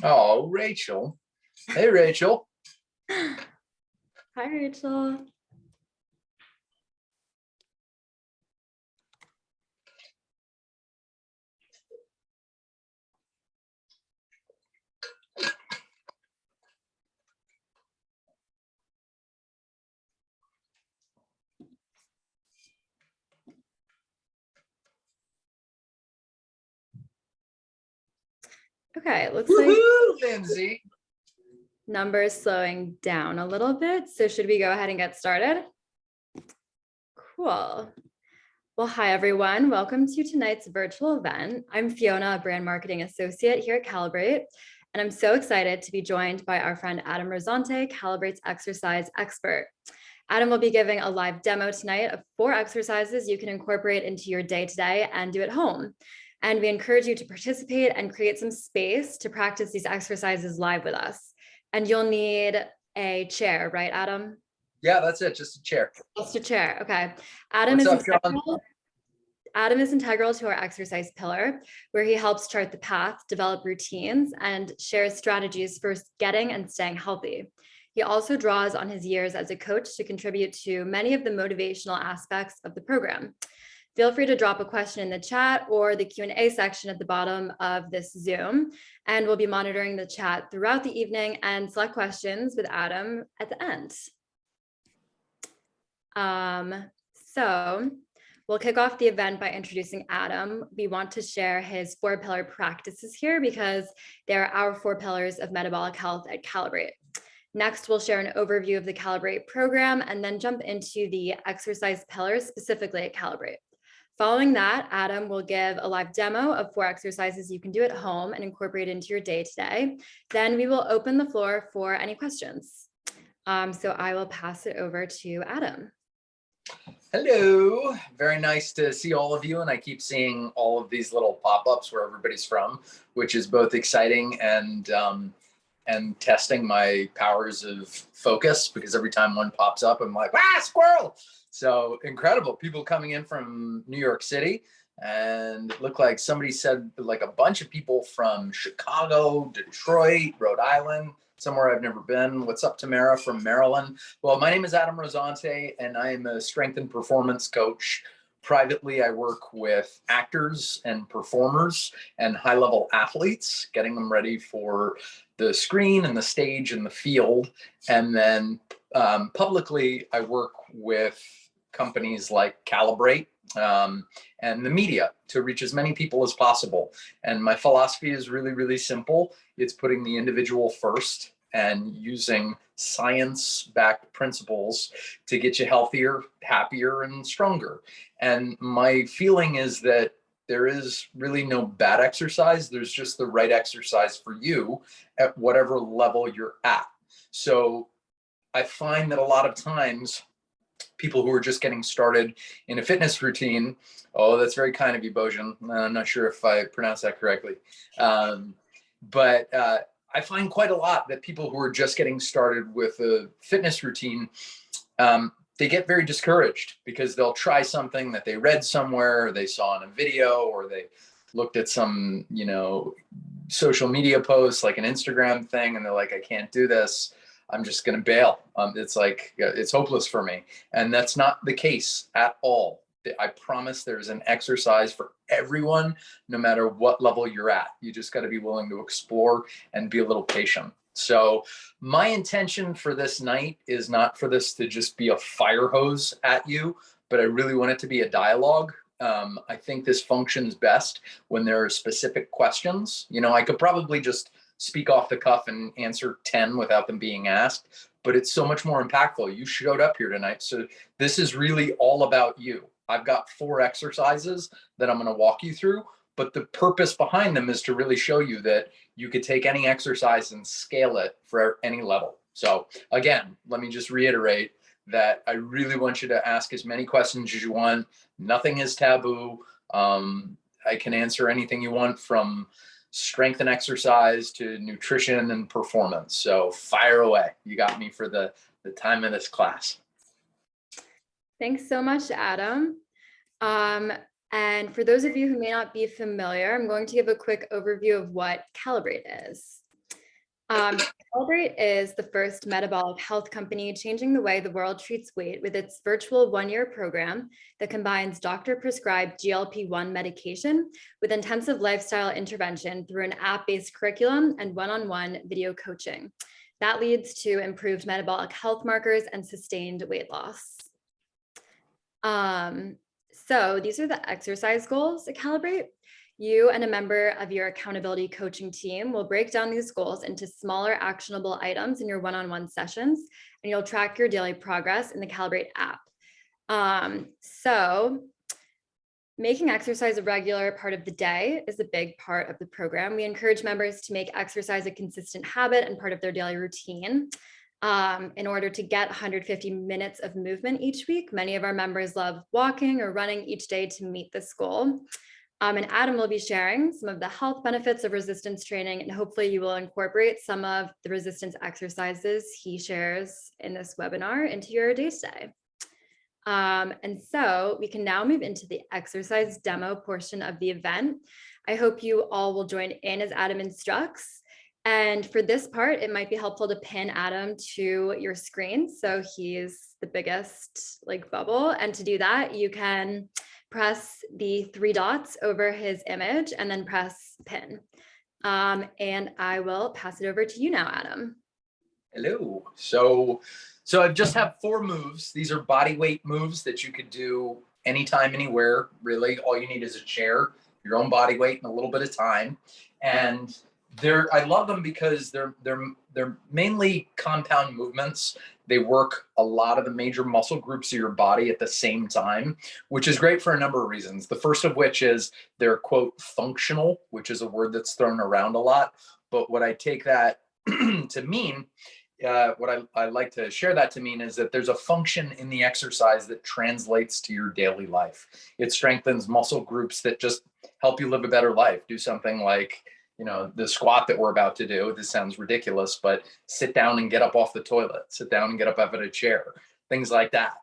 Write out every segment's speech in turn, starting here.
Oh, Rachel. Hey, Rachel. Hi, Rachel. Okay, it looks like Lindsay. numbers slowing down a little bit. So should we go ahead and get started? Cool. Well, hi, everyone. Welcome to tonight's virtual event. I'm Fiona, a brand marketing associate here at Calibrate, and I'm so excited to be joined by our friend Adam Rosante, Calibrate's exercise expert. Adam will be giving a live demo tonight of 4 exercises you can incorporate into your day-to-day and do at home. And we encourage you to participate and create some space to practice these exercises live with us. And you'll need a chair, right, Adam? Yeah, that's it. Just a chair. Just a chair. Okay. What's up, Sean? Adam is integral to our exercise pillar, where he helps chart the path, develop routines, and shares strategies for getting and staying healthy. He also draws on his years as a coach to contribute to many of the motivational aspects of the program. Feel free to drop a question in the chat or the Q&A section at the bottom of this Zoom, and we'll be monitoring the chat throughout the evening and select questions with Adam at the end. So we'll kick off the event by introducing Adam. We want to share his 4-pillar practices here because they're our 4 pillars of metabolic health at Calibrate. Next, we'll share an overview of the Calibrate program and then jump into the exercise pillars specifically at Calibrate. Following that, Adam will give a live demo of 4 exercises you can do at home and incorporate into your day-to-day. Then we will open the floor for any questions. So I will pass it over to Adam. Hello. Very nice to see all of you. And I keep seeing all of these little pop-ups where everybody's from, which is both exciting and testing my powers of focus, because every time one pops up, I'm like, squirrel. So incredible. People coming in from New York City, and it looked like somebody said like a bunch of people from Chicago, Detroit, Rhode Island, somewhere I've never been. What's up, Tamara from Maryland? Well, my name is Adam Rosante, and I am a strength and performance coach. Privately, I work with actors and performers and high-level athletes, getting them ready for the screen and the stage and the field. And then publicly, I work with companies like Calibrate and the media to reach as many people as possible. And my philosophy is really, really simple. It's putting the individual first and using science-backed principles to get you healthier, happier, and stronger. And my feeling is that there is really no bad exercise. There's just the right exercise for you at whatever level you're at. So I find that a lot of times people who are just getting started in a fitness routine, oh, that's very kind of you, Bojan. I'm not sure if I pronounced that correctly. But I find quite a lot that people who are just getting started with a fitness routine, they get very discouraged because they'll try something that they read somewhere, or they saw in a video, or they looked at some, social media posts like an Instagram thing, and they're like, I can't do this. I'm just going to bail. It's like, it's hopeless for me. And that's not the case at all. I promise there's an exercise for everyone, no matter what level you're at. You just got to be willing to explore and be a little patient. So my intention for this night is not for this to just be a fire hose at you, but I really want it to be a dialogue. I think this functions best when there are specific questions. I could probably just speak off the cuff and answer 10 without them being asked, but it's so much more impactful. You showed up here tonight. So this is really all about you. I've got 4 exercises that I'm going to walk you through, but the purpose behind them is to really show you that you could take any exercise and scale it for any level. So again, let me just reiterate that I really want you to ask as many questions as you want. Nothing is taboo. I can answer anything you want, from strength and exercise to nutrition and performance. So fire away. You got me for the time of this class. Thanks so much, Adam. And for those of you who may not be familiar, I'm going to give a quick overview of what Calibrate is. Calibrate is the first metabolic health company changing the way the world treats weight with its virtual one-year program that combines doctor-prescribed GLP-1 medication with intensive lifestyle intervention through an app-based curriculum and one-on-one video coaching. That leads to improved metabolic health markers and sustained weight loss. So these are the exercise goals at Calibrate. You and a member of your accountability coaching team will break down these goals into smaller actionable items in your one-on-one sessions, and you'll track your daily progress in the Calibrate app. So making exercise a regular part of the day is a big part of the program. We encourage members to make exercise a consistent habit and part of their daily routine. In order to get 150 minutes of movement each week, many of our members love walking or running each day to meet this goal. And Adam will be sharing some of the health benefits of resistance training, and hopefully you will incorporate some of the resistance exercises he shares in this webinar into your day-to-day. And so we can now move into the exercise demo portion of the event. I hope you all will join in as Adam instructs. And for this part, it might be helpful to pin Adam to your screen, so he's the biggest bubble. And to do that, you can press the 3 dots over his image and then press pin. And I will pass it over to you now, Adam. Hello. So I just have 4 moves. These are body weight moves that you could do anytime, anywhere. Really, all you need is a chair, your own body weight, and a little bit of time. And I love them because they're mainly compound movements. They work a lot of the major muscle groups of your body at the same time, which is great for a number of reasons. The first of which is they're, quote, functional, which is a word that's thrown around a lot. But what I take that to mean, what I like to share that to mean is that there's a function in the exercise that translates to your daily life. It strengthens muscle groups that just help you live a better life. Do something like, the squat that we're about to do. This sounds ridiculous, but sit down and get up off the toilet, sit down and get up out of a chair, things like that.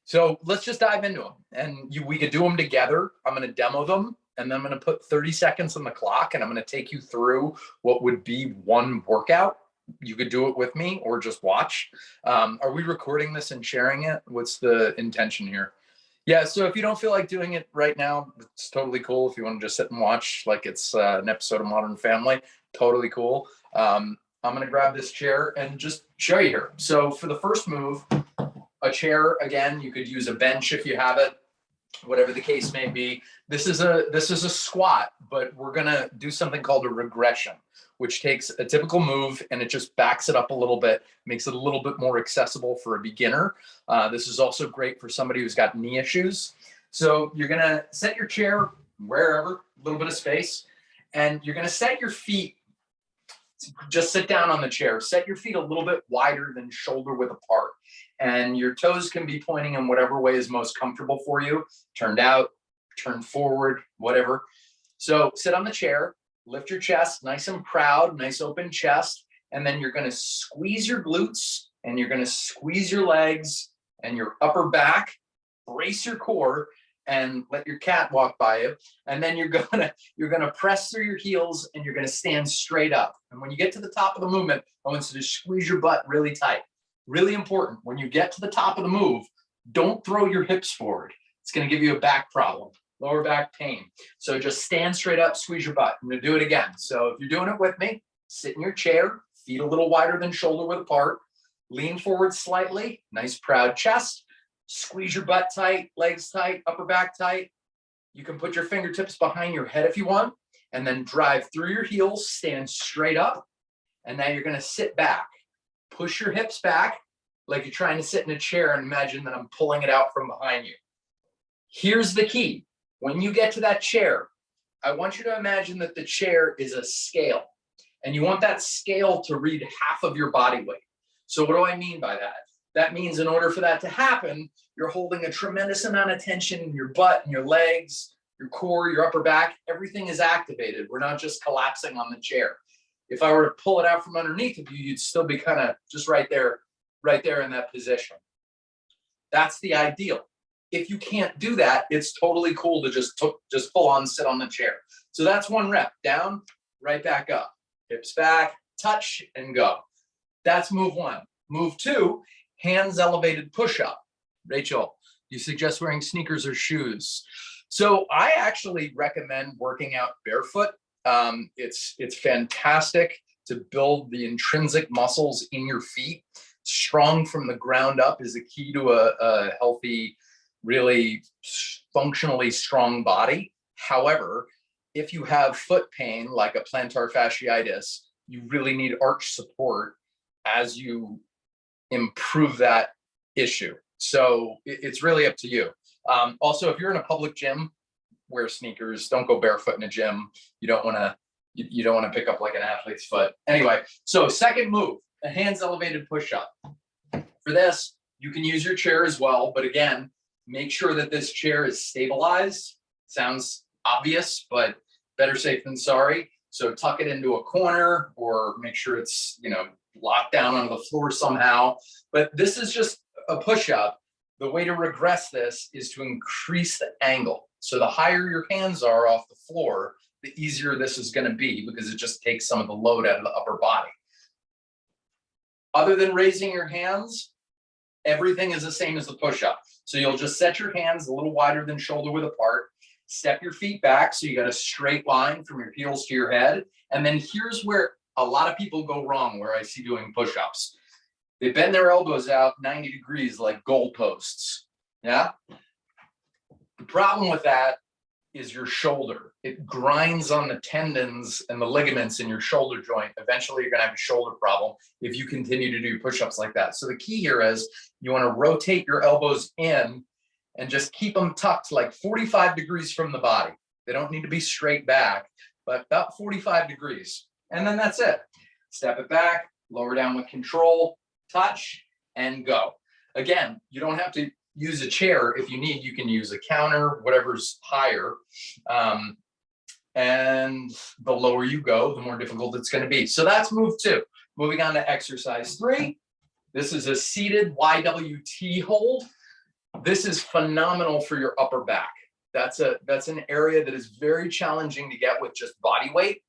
So let's just dive into them, and we could do them together. I'm going to demo them, and then I'm going to put 30 seconds on the clock, and I'm going to take you through what would be one workout. You could do it with me or just watch. Are we recording this and sharing it? What's the intention here? Yeah, so if you don't feel like doing it right now, it's totally cool. If you want to just sit and watch like it's an episode of Modern Family, totally cool. I'm going to grab this chair and just show you here. So for the first move, a chair, again, you could use a bench if you have it, whatever the case may be. This is a squat, but we're going to do something called a regression, which takes a typical move and it just backs it up a little bit, makes it a little bit more accessible for a beginner. This is also great for somebody who's got knee issues. So you're going to set your chair wherever, a little bit of space, and you're going to set your feet. Just sit down on the chair. Set your feet a little bit wider than shoulder width apart. And your toes can be pointing in whatever way is most comfortable for you. Turned out, turned forward, whatever. So sit on the chair, lift your chest, nice and proud, nice open chest. And then you're going to squeeze your glutes and you're going to squeeze your legs and your upper back, brace your core, and let your cat walk by you. And then you're gonna press through your heels and you're gonna stand straight up. And when you get to the top of the movement, I want you to squeeze your butt really tight. Really important. When you get to the top of the move, don't throw your hips forward. It's gonna give you a back problem, lower back pain. So just stand straight up, squeeze your butt. I'm gonna do it again. So if you're doing it with me, sit in your chair, feet a little wider than shoulder width apart, lean forward slightly, nice proud chest. Squeeze your butt tight, legs tight, upper back tight. You can put your fingertips behind your head if you want, and then drive through your heels, stand straight up. And now you're going to sit back. Push your hips back like you're trying to sit in a chair, and imagine that I'm pulling it out from behind you. Here's the key. When you get to that chair, I want you to imagine that the chair is a scale, and you want that scale to read half of your body weight. So what do I mean by that? That means in order for that to happen, you're holding a tremendous amount of tension in your butt and your legs, your core, your upper back. Everything is activated. We're not just collapsing on the chair. If I were to pull it out from underneath of you, you'd still be kind of just right there in that position. That's the ideal. If you can't do that, it's totally cool to just full on sit on the chair. So that's one rep. Down, right back up. Hips back, touch, and go. That's move one. Move two, hands elevated push-up. Rachel, you suggest wearing sneakers or shoes? So I actually recommend working out barefoot. It's fantastic to build the intrinsic muscles in your feet. Strong from the ground up is a key to a healthy, really functionally strong body. However, if you have foot pain, like a plantar fasciitis, you really need arch support as you improve that issue. So it's really up to you. Also, if you're in a public gym, wear sneakers. Don't go barefoot in a gym. You don't want to pick up like an athlete's foot. Anyway, so second move, a hands elevated push-up. For this, you can use your chair as well, but again, make sure that this chair is stabilized. Sounds obvious, but better safe than sorry. So tuck it into a corner or make sure it's, locked down on the floor somehow. But this is just a push-up. The way to regress this is to increase the angle. So the higher your hands are off the floor, the easier this is going to be because it just takes some of the load out of the upper body. Other than raising your hands, everything is the same as the push-up. So you'll just set your hands a little wider than shoulder width apart, step your feet back so you got a straight line from your heels to your head. And then here's where a lot of people go wrong, where I see doing push-ups. They bend their elbows out 90 degrees like goalposts. Yeah. The problem with that is your shoulder. It grinds on the tendons and the ligaments in your shoulder joint. Eventually, you're going to have a shoulder problem if you continue to do push-ups like that. So the key here is you want to rotate your elbows in and just keep them tucked like 45 degrees from the body. They don't need to be straight back, but about 45 degrees. And then that's it. Step it back, lower down with control, touch, and go. Again, you don't have to use a chair. If you need, you can use a counter, whatever's higher. And the lower you go, the more difficult it's going to be. So that's move two. Moving on to exercise three. This is a seated Ywt hold. This is phenomenal for your upper back. That's an area that is very challenging to get with just body weight.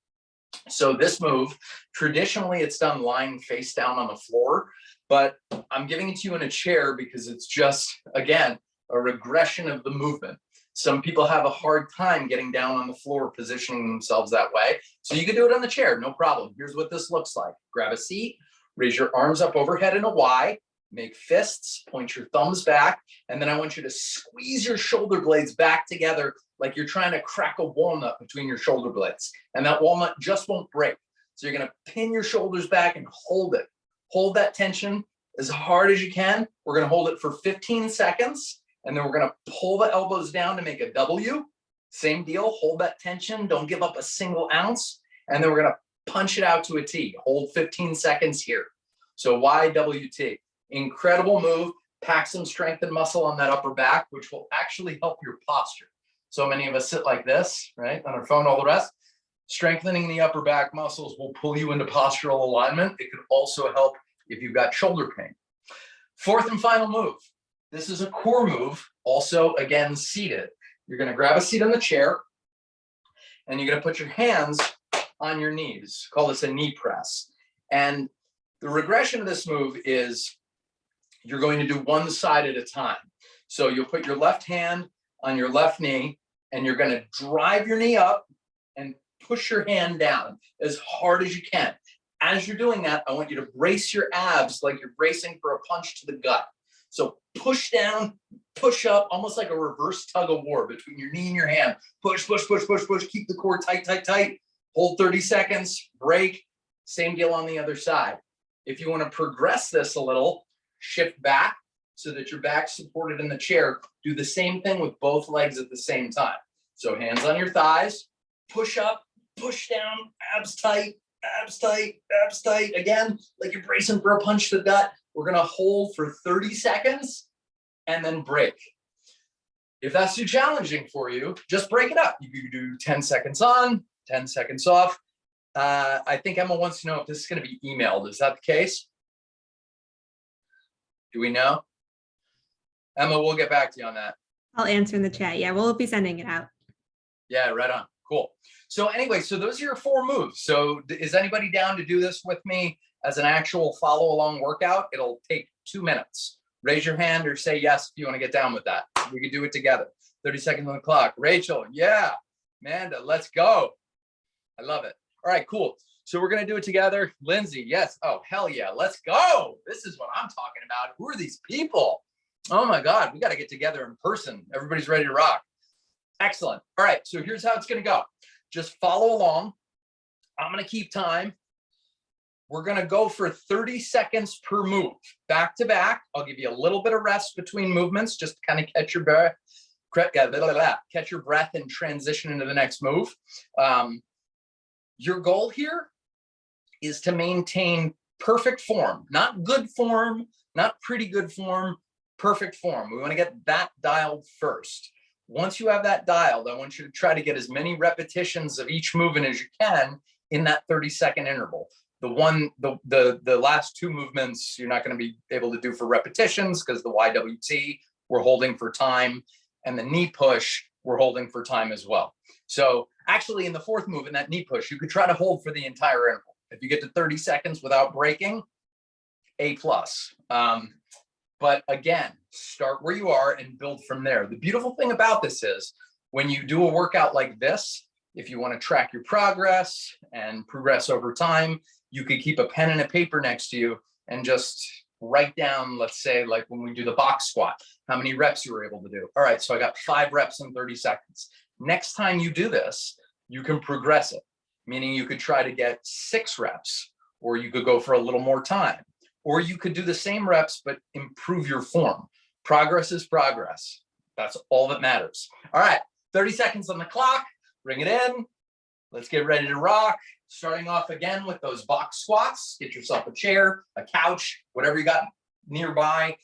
So this move, traditionally it's done lying face down on the floor, but I'm giving it to you in a chair because it's just, again, a regression of the movement. Some people have a hard time getting down on the floor, positioning themselves that way. So you can do it on the chair, no problem. Here's what this looks like. Grab a seat, raise your arms up overhead in a Y, make fists, point your thumbs back, and then I want you to squeeze your shoulder blades back together like you're trying to crack a walnut between your shoulder blades. And that walnut just won't break. So you're going to pin your shoulders back and hold it. Hold that tension as hard as you can. We're going to hold it for 15 seconds, and then we're going to pull the elbows down to make a W. Same deal. Hold that tension. Don't give up a single ounce. And then we're going to punch it out to a T. Hold 15 seconds here. So YWT. Incredible move. Pack some strength and muscle on that upper back, which will actually help your posture. So many of us sit like this, right, on our phone, all the rest. Strengthening the upper back muscles will pull you into postural alignment. It could also help if you've got shoulder pain. Fourth and final move. This is a core move, also, again, seated. You're going to grab a seat on the chair, and you're going to put your hands on your knees. Call this a knee press. And the regression of this move is you're going to do one side at a time. So you'll put your left hand on your left knee, and you're going to drive your knee up and push your hand down as hard as you can. As you're doing that, I want you to brace your abs like you're bracing for a punch to the gut. So push down, push up, almost like a reverse tug of war between your knee and your hand. Push, push, push, push, push. Keep the core tight, tight, tight. Hold 30 seconds, break. Same deal on the other side. If you want to progress this a little, shift back so that your back's supported in the chair. Do the same thing with both legs at the same time. So hands on your thighs, push up, push down, abs tight, abs tight, abs tight. Again, like you're bracing for a punch to the gut. We're going to hold for 30 seconds and then break. If that's too challenging for you, just break it up. You can do 10 seconds on, 10 seconds off. I think Emma wants to know if this is going to be emailed. Is that the case? Do we know? Emma, we'll get back to you on that. I'll answer in the chat. Yeah, we'll be sending it out. Yeah, right on. Cool. So anyway, so those are your 4 moves. So is anybody down to do this with me as an actual follow along workout? It'll take 2 minutes. Raise your hand or say yes if you want to get down with that. We can do it together. 30 seconds on the clock. Rachel, yeah. Amanda, let's go. I love it. All right, cool. So we're going to do it together. Lindsay, yes. Oh, hell yeah. Let's go. This is what I'm talking about. Who are these people? Oh my God, we got to get together in person. Everybody's ready to rock. Excellent. All right, so here's how it's going to go. Just follow along. I'm going to keep time. We're going to go for 30 seconds per move, back to back. I'll give you a little bit of rest between movements, just to kind of catch your breath, and transition into the next move. Your goal here is to maintain perfect form, not good form, not pretty good form, perfect form. We want to get that dialed first. Once you have that dialed, I want you to try to get as many repetitions of each movement as you can in that 30-second interval. The last 2 movements, you're not going to be able to do for repetitions because the YWT we're holding for time and the knee push we're holding for time as well. So actually in the 4th move, in that knee push, you could try to hold for the entire interval. If you get to 30 seconds without breaking, A+. But again, start where you are and build from there. The beautiful thing about this is when you do a workout like this, if you want to track your progress and progress over time, you could keep a pen and a paper next to you and just write down, let's say, like when we do the box squat, how many reps you were able to do. All right, so I got 5 reps in 30 seconds. Next time you do this, you can progress it, meaning you could try to get 6 reps, or you could go for a little more time. Or you could do the same reps, but improve your form. Progress is progress. That's all that matters. All right, 30 seconds on the clock. Bring it in. Let's get ready to rock. Starting off again with those box squats. Get yourself a chair, a couch, whatever you got nearby.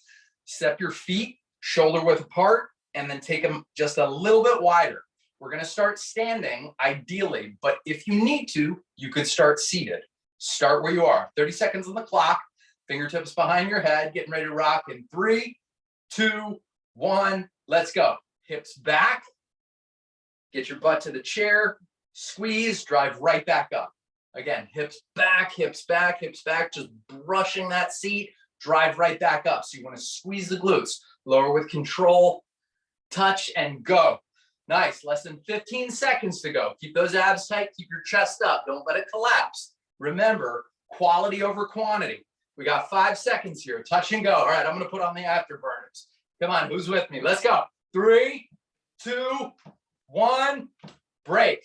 Step your feet shoulder width apart, and then take them just a little bit wider. We're going to start standing, ideally, but if you need to, you could start seated. Start where you are. 30 seconds on the clock. Fingertips behind your head, getting ready to rock in 3, 2, 1, let's go. Hips back, get your butt to the chair, squeeze, drive right back up. Again, hips back, hips back, hips back, just brushing that seat, drive right back up. So you want to squeeze the glutes, lower with control, touch, and go. Nice, less than 15 seconds to go. Keep those abs tight, keep your chest up, don't let it collapse. Remember, quality over quantity. We got 5 seconds here. Touch and go. All right, I'm going to put on the afterburners. Come on, who's with me? Let's go. 3, 2, 1, break.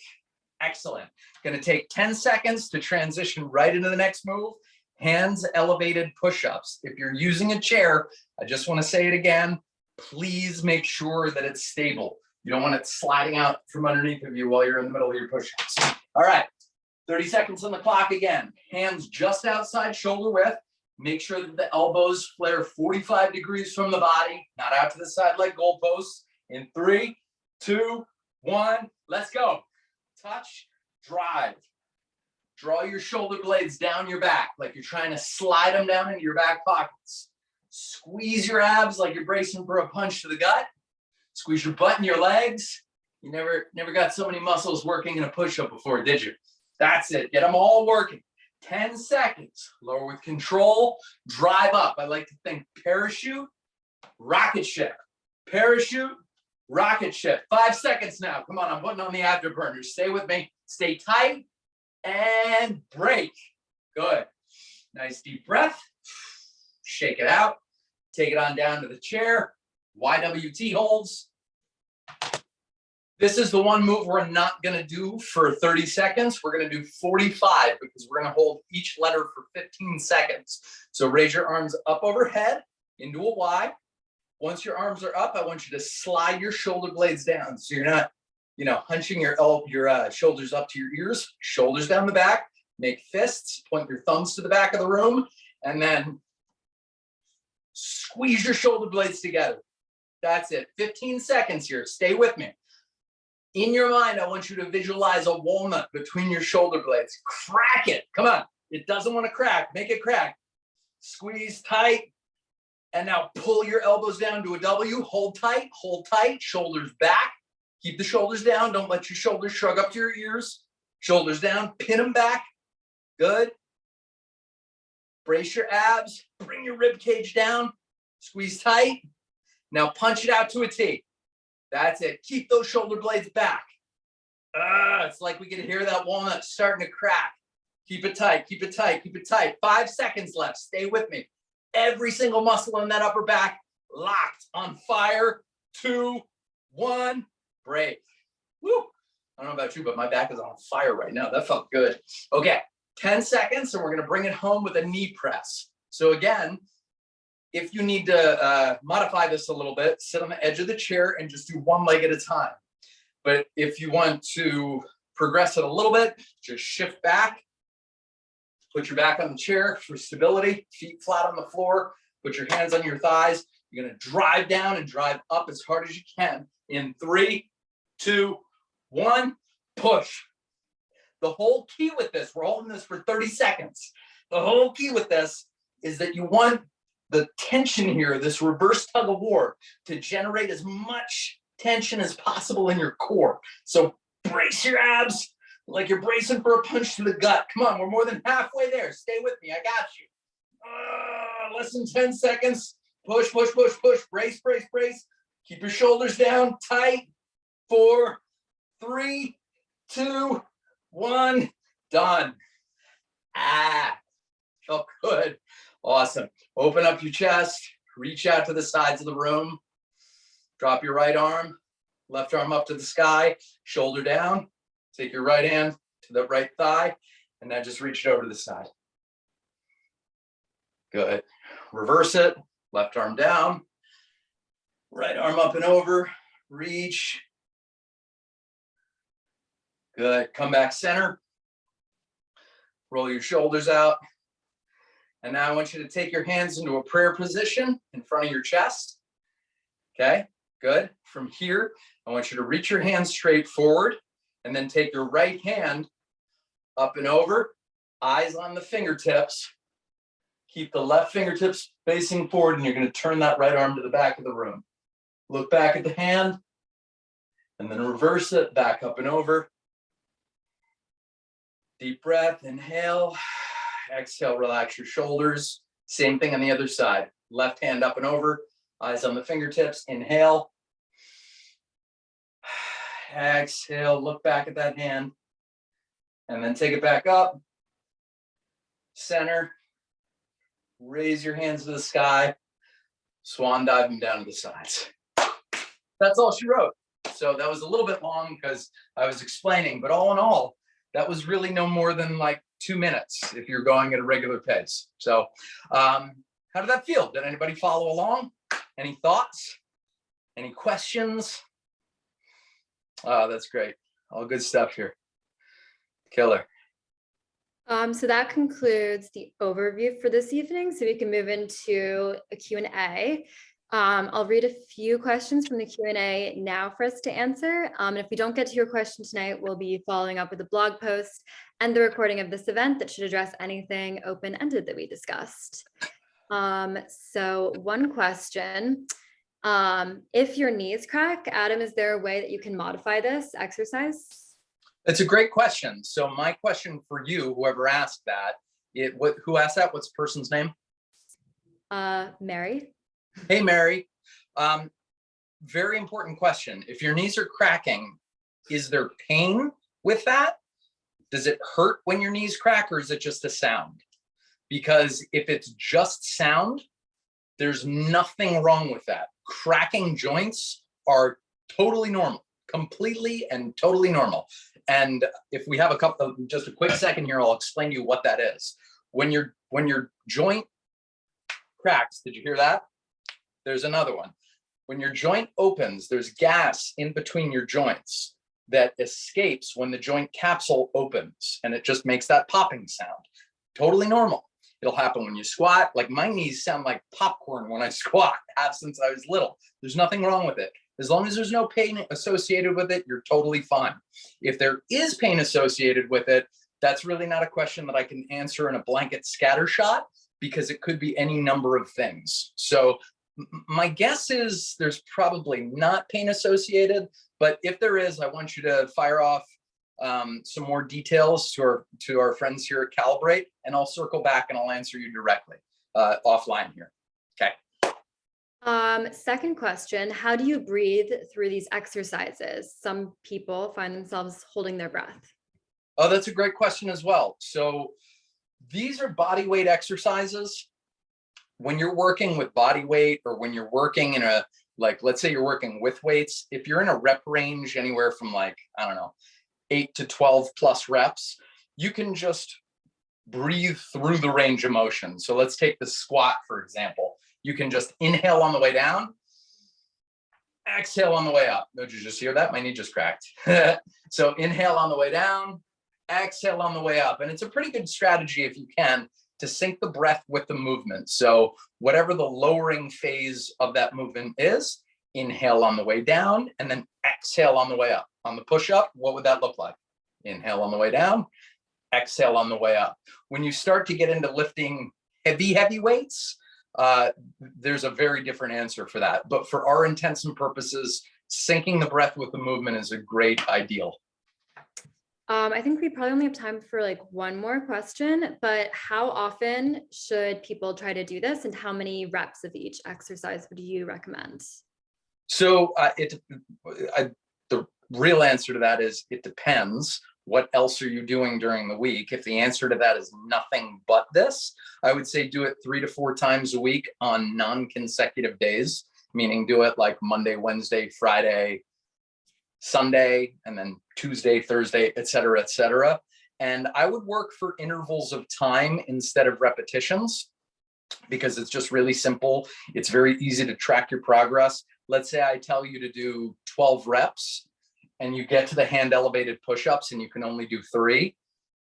Excellent. Going to take 10 seconds to transition right into the next move. Hands elevated push-ups. If you're using a chair, I just want to say it again. Please make sure that it's stable. You don't want it sliding out from underneath of you while you're in the middle of your push-ups. All right, 30 seconds on the clock again. Hands just outside shoulder width. Make sure that the elbows flare 45 degrees from the body, not out to the side like goalposts. In 3, 2, 1, let's go. Touch, drive. Draw your shoulder blades down your back like you're trying to slide them down into your back pockets. Squeeze your abs like you're bracing for a punch to the gut. Squeeze your butt and your legs. You never got so many muscles working in a push-up before, did you? That's it. Get them all working. 10 seconds. Lower with control. Drive up. I like to think parachute, rocket ship. Parachute, rocket ship. 5 seconds now. Come on, I'm putting on the afterburners. Stay with me. Stay tight and break. Good. Nice deep breath. Shake it out. Take it on down to the chair. Ywt holds. This is the one move we're not going to do for 30 seconds. We're going to do 45 because we're going to hold each letter for 15 seconds. So raise your arms up overhead into a Y. Once your arms are up, I want you to slide your shoulder blades down. So you're not, hunching your shoulders up to your ears, shoulders down the back, make fists, point your thumbs to the back of the room, and then squeeze your shoulder blades together. That's it. 15 seconds here. Stay with me. In your mind, I want you to visualize a walnut between your shoulder blades. Crack it. Come on. It doesn't want to crack. Make it crack. Squeeze tight. And now pull your elbows down to a W. Hold tight. Shoulders back. Keep the shoulders down. Don't let your shoulders shrug up to your ears. Shoulders down, pin them back. Good. Brace your abs, bring your rib cage down, squeeze tight. Now punch it out to a T. That's it. Keep those shoulder blades back. It's like we can hear that walnut starting to crack. Keep it tight, keep it tight, keep it tight. 5 seconds left. Stay with me. Every single muscle in that upper back locked, on fire. 2, 1, break. Woo. I don't know about you, but my back is on fire right now. That felt good. Okay, 10 seconds, and we're gonna bring it home with a knee press. So again, if you need to modify this a little bit, sit on the edge of the chair and just do one leg at a time. But if you want to progress it a little bit, just shift back, put your back on the chair for stability, feet flat on the floor, put your hands on your thighs. You're gonna drive down and drive up as hard as you can. In 3, 2, 1, push. The whole key with this, we're holding this for 30 seconds. The whole key with this is that you want the tension here, this reverse tug of war, to generate as much tension as possible in your core. So brace your abs like you're bracing for a punch to the gut. Come on, we're more than halfway there. Stay with me, I got you. Less than 10 seconds. Push, push, push, push. Brace, brace, brace. Keep your shoulders down, tight. 4, 3, 2, 1, done. Felt good. Awesome. Open up your chest, reach out to the sides of the room. Drop your right arm, left arm up to the sky, shoulder down. Take your right hand to the right thigh, and now just reach it over to the side. Good. Reverse it, left arm down, right arm up and over, reach. Good. Come back center. Roll your shoulders out. And now I want you to take your hands into a prayer position in front of your chest. Okay, good. From here, I want you to reach your hands straight forward and then take your right hand up and over, eyes on the fingertips. Keep the left fingertips facing forward, and you're going to turn that right arm to the back of the room. Look back at the hand and then reverse it back up and over. Deep breath, inhale. Exhale, relax your shoulders. Same thing on the other side. Left hand up and over, eyes on the fingertips. Inhale. Exhale, look back at that hand. And then take it back up. Center. Raise your hands to the sky. Swan dive them down to the sides. That's all she wrote. So that was a little bit long because I was explaining, but all in all, that was really no more than like 2 minutes if you're going at a regular pace. So how did that feel? Did anybody follow along? Any thoughts? Any questions? Oh, that's great. All good stuff here. Killer. So that concludes the overview for this evening. So we can move into a Q&A. I'll read a few questions from the Q&A now for us to answer. And if we don't get to your question tonight, we'll be following up with a blog post and the recording of this event that should address anything open-ended that we discussed. So one question, if your knees crack, Adam, is there a way that you can modify this exercise? That's a great question. So my question for you, whoever asked that, who asked that? What's the person's name? Mary. Hey, Mary. Very important question. If your knees are cracking, is there pain with that? Does it hurt when your knees crack, or is it just a sound? Because if it's just sound, there's nothing wrong with that. Cracking joints are totally normal, completely and totally normal. And if we have just a quick second here, I'll explain to you what that is. When your joint cracks, did you hear that? There's another one. When your joint opens, there's gas in between your joints that escapes when the joint capsule opens, and it just makes that popping sound. Totally normal. It'll happen when you squat. Like my knees sound like popcorn when I squat, have since I was little. There's nothing wrong with it. As long as there's no pain associated with it, you're totally fine. If there is pain associated with it, that's really not a question that I can answer in a blanket scattershot, because it could be any number of things. So my guess is there's probably not pain associated, But if there is, I want you to fire off some more details to our friends here at Calibrate, and I'll circle back and I'll answer you directly offline here. Okay. Second question, how do you breathe through these exercises? Some people find themselves holding their breath. Oh, that's a great question as well. So these are body weight exercises. When you're working with body weight, or when you're working in a, like, let's say you're working with weights, if you're in a rep range anywhere from like, I don't know, 8 to 12 plus reps, you can just breathe through the range of motion. So let's take the squat, for example. You can just inhale on the way down, exhale on the way up. Did you just hear that? My knee just cracked. So inhale on the way down, exhale on the way up. And it's a pretty good strategy, if you can, to sync the breath with the movement. So whatever the lowering phase of that movement is, inhale on the way down and then exhale on the way up. On the push-up, what would that look like? Inhale on the way down, exhale on the way up. When you start to get into lifting heavy weights, there's a very different answer for that. But for our intents and purposes, syncing the breath with the movement is a great ideal. I think we probably only have time for like one more question, but how often should people try to do this, and how many reps of each exercise would you recommend? So the real answer to that is it depends. What else are you doing during the week? If the answer to that is nothing but this, I would say do it 3 to 4 times a week on non-consecutive days, meaning do it like Monday, Wednesday, Friday, Sunday, and then Tuesday, Thursday, et cetera, et cetera. And I would work for intervals of time instead of repetitions, because it's just really simple. It's very easy to track your progress. Let's say I tell you to do 12 reps and you get to the hand elevated push-ups and you can only do 3.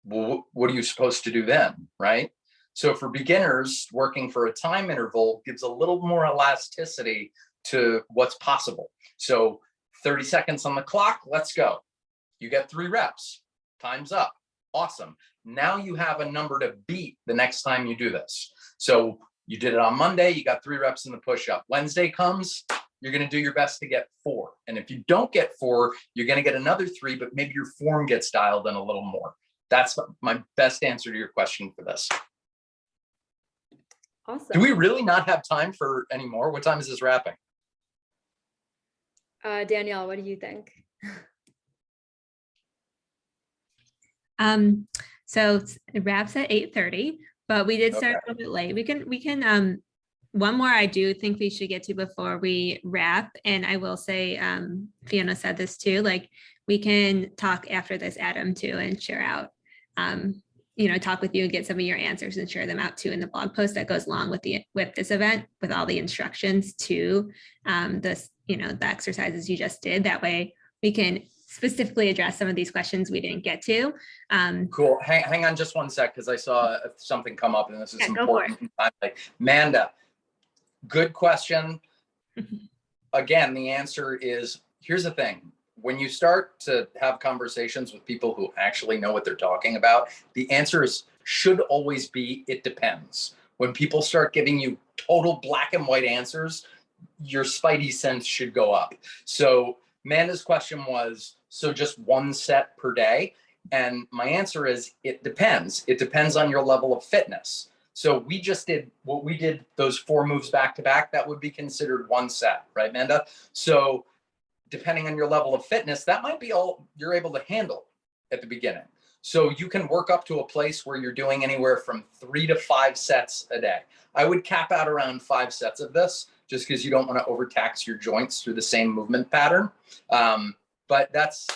Well, what are you supposed to do then, right? So for beginners, working for a time interval gives a little more elasticity to what's possible. So 30 seconds on the clock, let's go. You get 3 reps, time's up, awesome. Now you have a number to beat the next time you do this. So you did it on Monday, you got 3 reps in the push-up. Wednesday comes, you're gonna do your best to get 4. And if you don't get 4, you're gonna get another 3, but maybe your form gets dialed in a little more. That's my best answer to your question for this. Awesome. Do we really not have time for any more? What time is this wrapping? Danielle, what do you think? So it wraps at 8:30, but we did start a little bit late. We can one more I do think we should get to before we wrap. And I will say, Fiona said this too, like we can talk after this, Adam, too, and share out, talk with you and get some of your answers and share them out too in the blog post that goes along with this event, with all the instructions to the exercises you just did. That way we can specifically address some of these questions we didn't get to. Cool. Hang on just one sec, because I saw something come up and this is important. Amanda, good question. Again, the answer is, here's the thing. When you start to have conversations with people who actually know what they're talking about, the answer should always be, it depends. When people start giving you total black and white answers, your spidey sense should go up. So Amanda's question was, so just 1 set per day? And my answer is, it depends. It depends on your level of fitness. So we just did what we did, those 4 moves back to back, that would be considered 1 set, right, Amanda? So depending on your level of fitness, that might be all you're able to handle at the beginning. So you can work up to a place where you're doing anywhere from 3 to 5 sets a day. I would cap out around 5 sets of this, just because you don't want to overtax your joints through the same movement pattern. But that's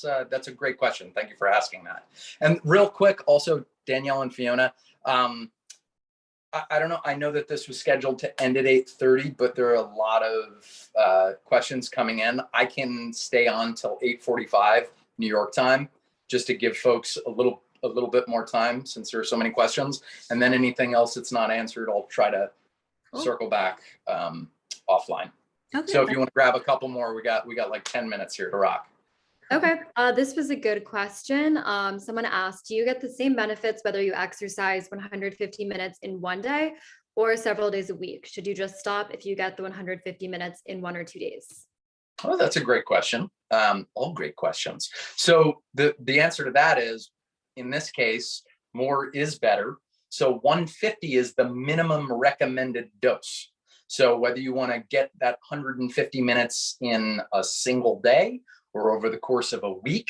a great question. Thank you for asking that. And real quick, also, Danielle and Fiona, I don't know. I know that this was scheduled to end at 8:30, but there are a lot of questions coming in. I can stay on till 8:45 New York time, just to give folks a little bit more time, since there are so many questions. And then anything else that's not answered, I'll try to circle back offline. Okay. So if you want to grab a couple more, we got like 10 minutes here to rock. Okay, this was a good question. Someone asked, do you get the same benefits whether you exercise 150 minutes in one day or several days a week? Should you just stop if you get the 150 minutes in 1 or 2 days? Oh, that's a great question. All great questions. So the answer to that is, in this case, more is better. So 150 is the minimum recommended dose. So whether you want to get that 150 minutes in a single day or over the course of a week,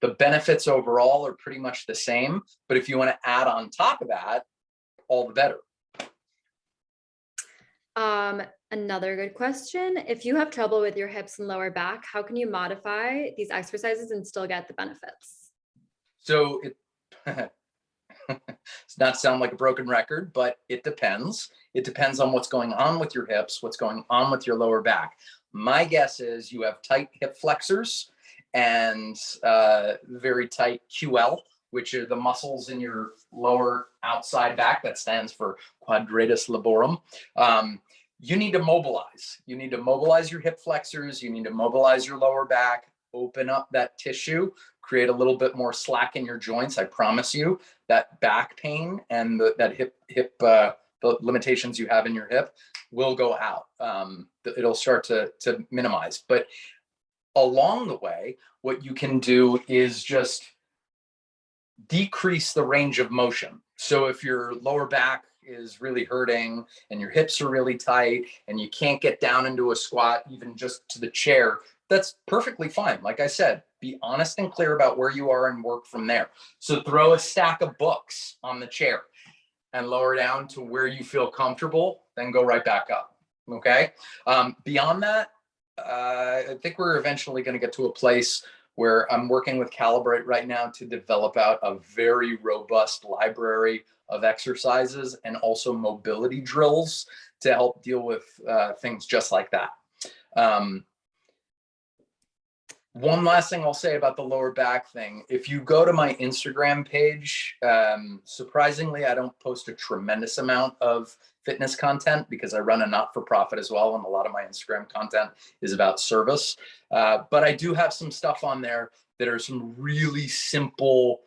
the benefits overall are pretty much the same. But if you want to add on top of that, all the better. Another good question. If you have trouble with your hips and lower back, how can you modify these exercises and still get the benefits? So it it's not sound like a broken record, but it depends. It depends on what's going on with your hips, what's going on with your lower back. My guess is you have tight hip flexors and very tight QL, which are the muscles in your lower outside back. That stands for quadratus laborum. You need to mobilize. You need to mobilize your hip flexors. You need to mobilize your lower back, open up that tissue, create a little bit more slack in your joints. I promise you that back pain and that hip the limitations you have in your hip will go out. It'll start to minimize. But along the way, what you can do is just decrease the range of motion. So if your lower back is really hurting and your hips are really tight and you can't get down into a squat, even just to the chair, that's perfectly fine. Like I said, be honest and clear about where you are and work from there. So throw a stack of books on the chair and lower down to where you feel comfortable, then go right back up. Okay. Beyond that, I think we're eventually going to get to a place where I'm working with Calibrate right now to develop out a very robust library of exercises and also mobility drills to help deal with things just like that. One last thing I'll say about the lower back thing. If you go to my Instagram page, surprisingly, I don't post a tremendous amount of fitness content because I run a not-for-profit as well, and a lot of my Instagram content is about service. But I do have some stuff on there that are some really simple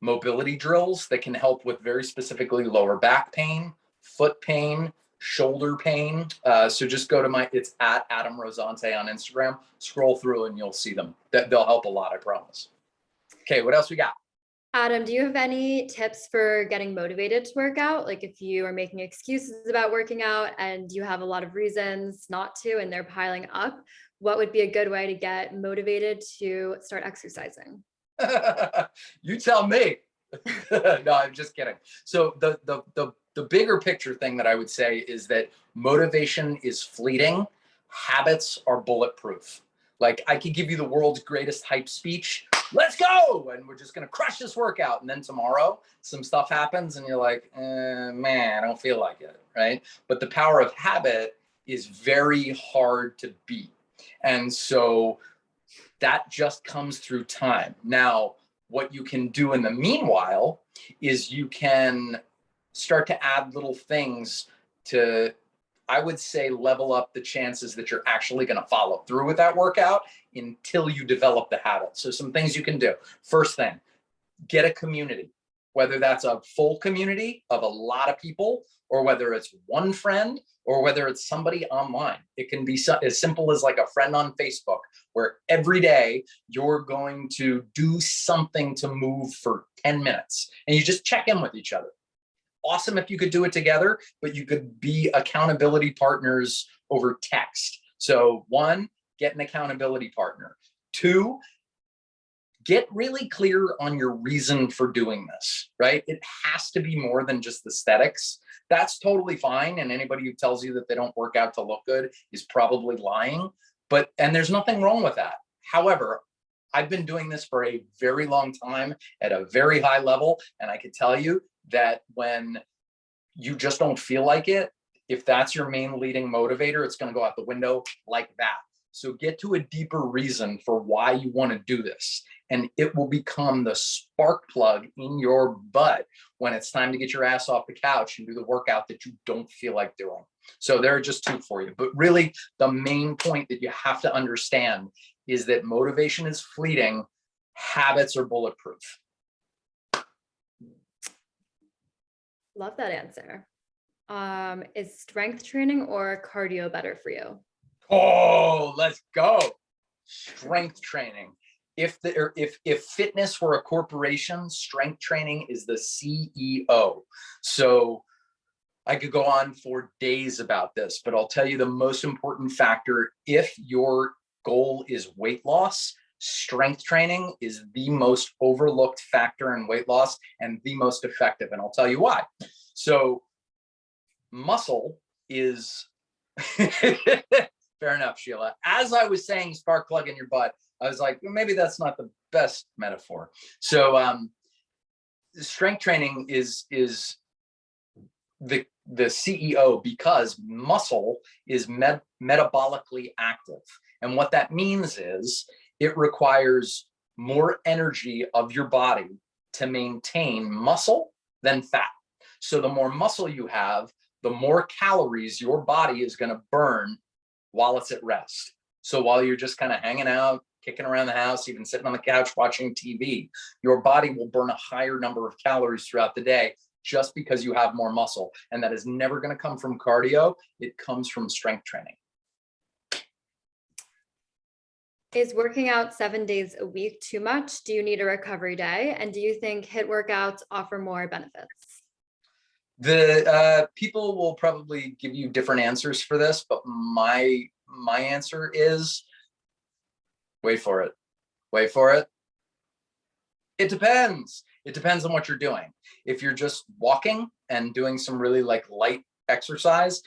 mobility drills that can help with very specifically lower back pain, foot pain, shoulder pain. So just go to it's at Adam Rosante on Instagram, scroll through and you'll see them. They'll help a lot, I promise. Okay, what else we got? Adam, do you have any tips for getting motivated to work out? Like if you are making excuses about working out and you have a lot of reasons not to and they're piling up, what would be a good way to get motivated to start exercising? You tell me. No, I'm just kidding. So the bigger picture thing that I would say is that motivation is fleeting. Habits are bulletproof. Like I could give you the world's greatest hype speech. Let's go. And we're just going to crush this workout. And then tomorrow some stuff happens and you're like, man, I don't feel like it. Right. But the power of habit is very hard to beat. And so that just comes through time. Now, what you can do in the meanwhile is you can start to add little things to, I would say, level up the chances that you're actually going to follow through with that workout until you develop the habit. So some things you can do. First thing, get a community, whether that's a full community of a lot of people, or whether it's one friend, or whether it's somebody online. It can be as simple as like a friend on Facebook, where every day you're going to do something to move for 10 minutes and you just check in with each other. Awesome if you could do it together, but you could be accountability partners over text. So 1, get an accountability partner. 2, get really clear on your reason for doing this, right? It has to be more than just aesthetics. That's totally fine. And anybody who tells you that they don't work out to look good is probably lying. And there's nothing wrong with that. However, I've been doing this for a very long time at a very high level. And I can tell you that when you just don't feel like it, if that's your main leading motivator, it's going to go out the window like that. So get to a deeper reason for why you want to do this. And it will become the spark plug in your butt when it's time to get your ass off the couch and do the workout that you don't feel like doing. So there are just 2 for you. But really, the main point that you have to understand is that motivation is fleeting. Habits are bulletproof. Love that answer. Is strength training or cardio better for you? Oh, let's go. Strength training. If fitness were a corporation, strength training is the CEO. So I could go on for days about this, but I'll tell you the most important factor. If your goal is weight loss, strength training is the most overlooked factor in weight loss and the most effective. And I'll tell you why. So muscle is fair enough, Sheila. As I was saying, spark plug in your butt, I was like, well, maybe that's not the best metaphor. So strength training is the CEO because muscle is metabolically active. And what that means is it requires more energy of your body to maintain muscle than fat. So the more muscle you have, the more calories your body is going to burn while it's at rest. So while you're just kind of hanging out, kicking around the house, even sitting on the couch watching TV, your body will burn a higher number of calories throughout the day just because you have more muscle. And that is never going to come from cardio. It comes from strength training. Is working out 7 days a week too much? Do you need a recovery day? And do you think HIIT workouts offer more benefits? The people will probably give you different answers for this, but my answer is wait for it. Wait for it. It depends. It depends on what you're doing. If you're just walking and doing some really like light exercise,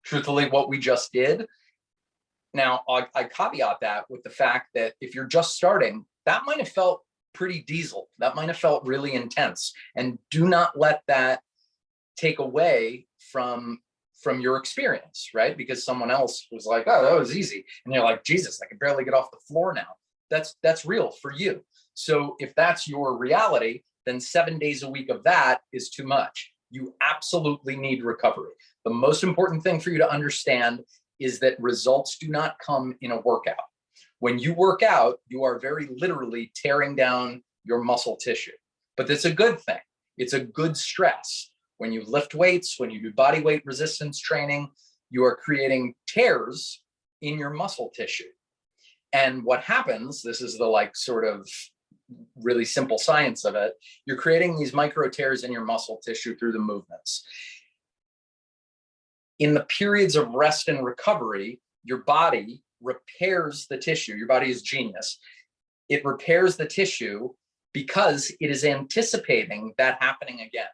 truthfully, what we just did. Now, I caveat that with the fact that if you're just starting, that might have felt pretty diesel. That might have felt really intense. And do not let that take away from your experience, right? Because someone else was like, oh, that was easy. And you're like, Jesus, I can barely get off the floor now. That's real for you. So if that's your reality, then 7 days a week of that is too much. You absolutely need recovery. The most important thing for you to understand is that results do not come in a workout. When you work out, you are very literally tearing down your muscle tissue, but that's a good thing. It's a good stress. When you lift weights, when you do body weight resistance training, you are creating tears in your muscle tissue. And what happens, this is the like sort of really simple science of it, you're creating these micro tears in your muscle tissue through the movements. In the periods of rest and recovery, your body repairs the tissue. Your body is genius. It repairs the tissue because it is anticipating that happening again.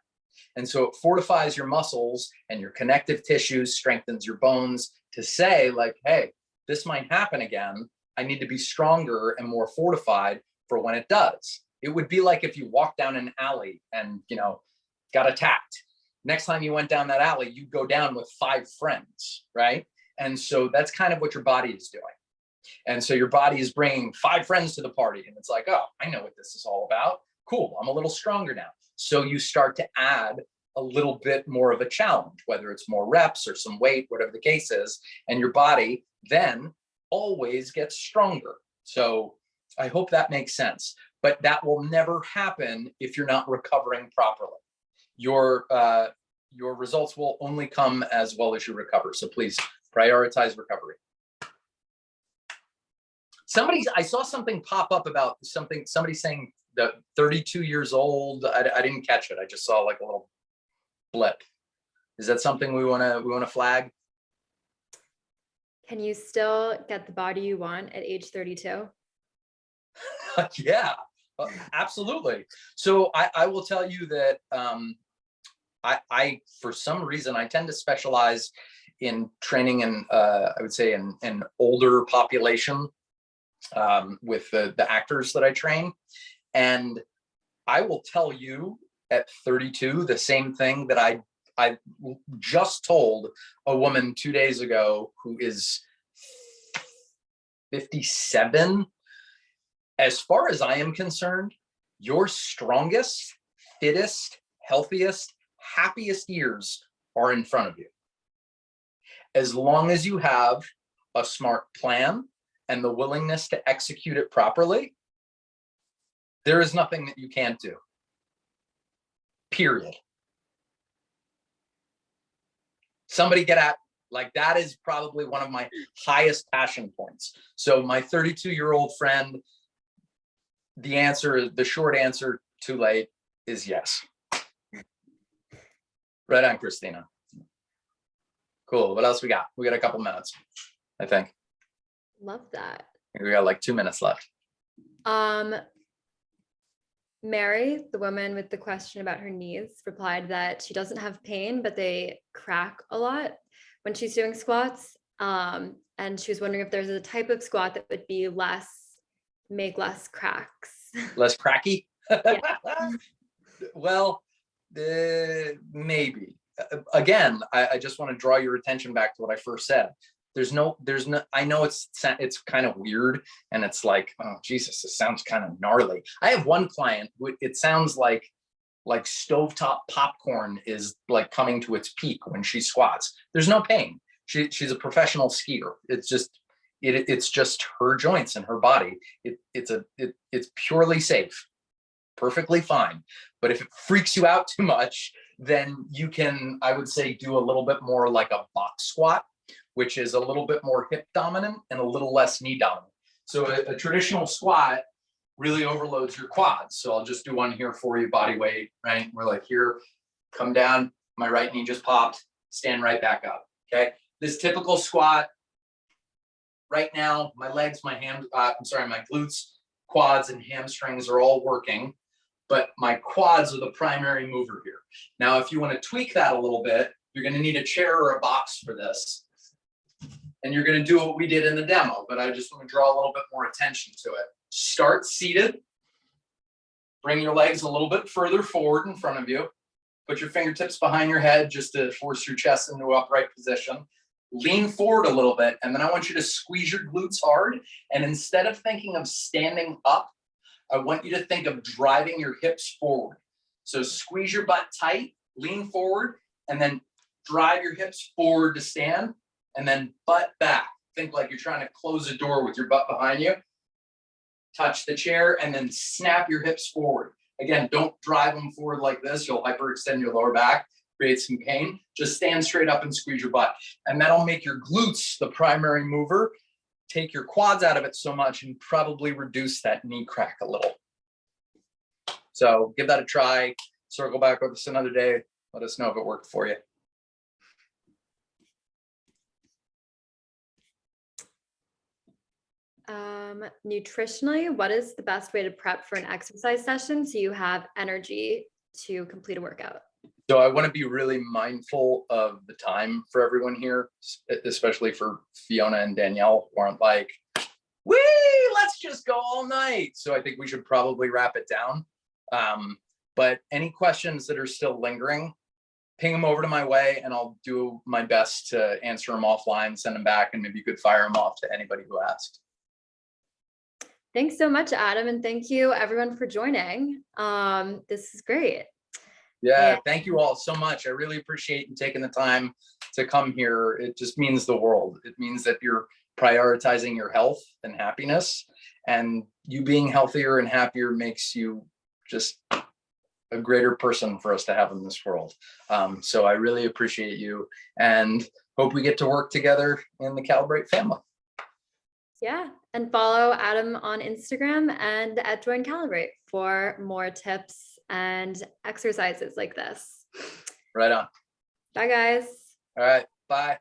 And so it fortifies your muscles and your connective tissues, strengthens your bones to say like, hey, this might happen again. I need to be stronger and more fortified for when it does. It would be like if you walked down an alley and, got attacked. Next time you went down that alley, you'd go down with 5 friends, right? And so that's kind of what your body is doing. And so your body is bringing 5 friends to the party. And it's like, oh, I know what this is all about. Cool, I'm a little stronger now. So you start to add a little bit more of a challenge, whether it's more reps or some weight, whatever the case is. And your body then always gets stronger. So I hope that makes sense. But that will never happen if you're not recovering properly. Your results will only come as well as you recover. So please prioritize recovery. I saw something pop up about somebody saying that 32 years old. I didn't catch it. I just saw like a little blip. Is that something we want to flag? Can you still get the body you want at age 32? Yeah, absolutely. So I will tell you that I for some reason, I tend to specialize in training in, I would say, an older population with the actors that I train. And I will tell you at 32, the same thing that I just told a woman 2 days ago who is 57. As far as I am concerned, your strongest, fittest, healthiest, happiest years are in front of you. As long as you have a smart plan and the willingness to execute it properly, there is nothing that you can't do. Period. Somebody get Like that is probably one of my highest passion points. So my 32-year-old friend, the short answer, too late, is yes. Right on, Christina. Cool. What else we got? We got a couple minutes, I think. Love that. We got like 2 minutes left. Mary, the woman with the question about her knees, replied that she doesn't have pain, but they crack a lot when she's doing squats. And she was wondering if there's a type of squat that would be make less cracks. Less cracky? Yeah. Well, maybe. Again, I just want to draw your attention back to what I first said. There's no, I know it's kind of weird and it's like, oh, Jesus, it sounds kind of gnarly. I have one client, it sounds like stovetop popcorn is like coming to its peak when she squats. There's no pain. She's a professional skier. It's just her joints and her body. It's purely safe, perfectly fine. But if it freaks you out too much, then you can, I would say, do a little bit more like a box squat, which is a little bit more hip dominant and a little less knee dominant. So a traditional squat really overloads your quads. So I'll just do one here for you, body weight, right? We're like here, come down, my right knee just popped, stand right back up, okay? This typical squat, right now, my legs, my glutes, quads, and hamstrings are all working, but my quads are the primary mover here. Now, if you want to tweak that a little bit, you're gonna need a chair or a box for this. And you're going to do what we did in the demo, but I just want to draw a little bit more attention to it. Start seated. Bring your legs a little bit further forward in front of you. Put your fingertips behind your head just to force your chest into an upright position. Lean forward a little bit, and then I want you to squeeze your glutes hard. And instead of thinking of standing up, I want you to think of driving your hips forward. So squeeze your butt tight, lean forward, and then drive your hips forward to stand. And then butt back. Think like you're trying to close a door with your butt behind you. Touch the chair and then snap your hips forward. Again, don't drive them forward like this. You'll hyperextend your lower back, create some pain. Just stand straight up and squeeze your butt. And that'll make your glutes the primary mover. Take your quads out of it so much and probably reduce that knee crack a little. So give that a try. Circle back with us another day. Let us know if it worked for you. Nutritionally, what is the best way to prep for an exercise session so you have energy to complete a workout? So I want to be really mindful of the time for everyone here, especially for Fiona and Danielle, who aren't like, let's just go all night. So I think we should probably wrap it down. But any questions that are still lingering, ping them over to my way and I'll do my best to answer them offline, send them back, and maybe you could fire them off to anybody who asked. Thanks so much, Adam. And thank you everyone for joining. This is great. Yeah, thank you all so much. I really appreciate you taking the time to come here. It just means the world. It means that you're prioritizing your health and happiness, and you being healthier and happier makes you just a greater person for us to have in this world. So I really appreciate you and hope we get to work together in the Calibrate family. Yeah, and follow Adam on Instagram and at Join Calibrate for more tips and exercises like this. Right on. Bye, guys. All right. Bye.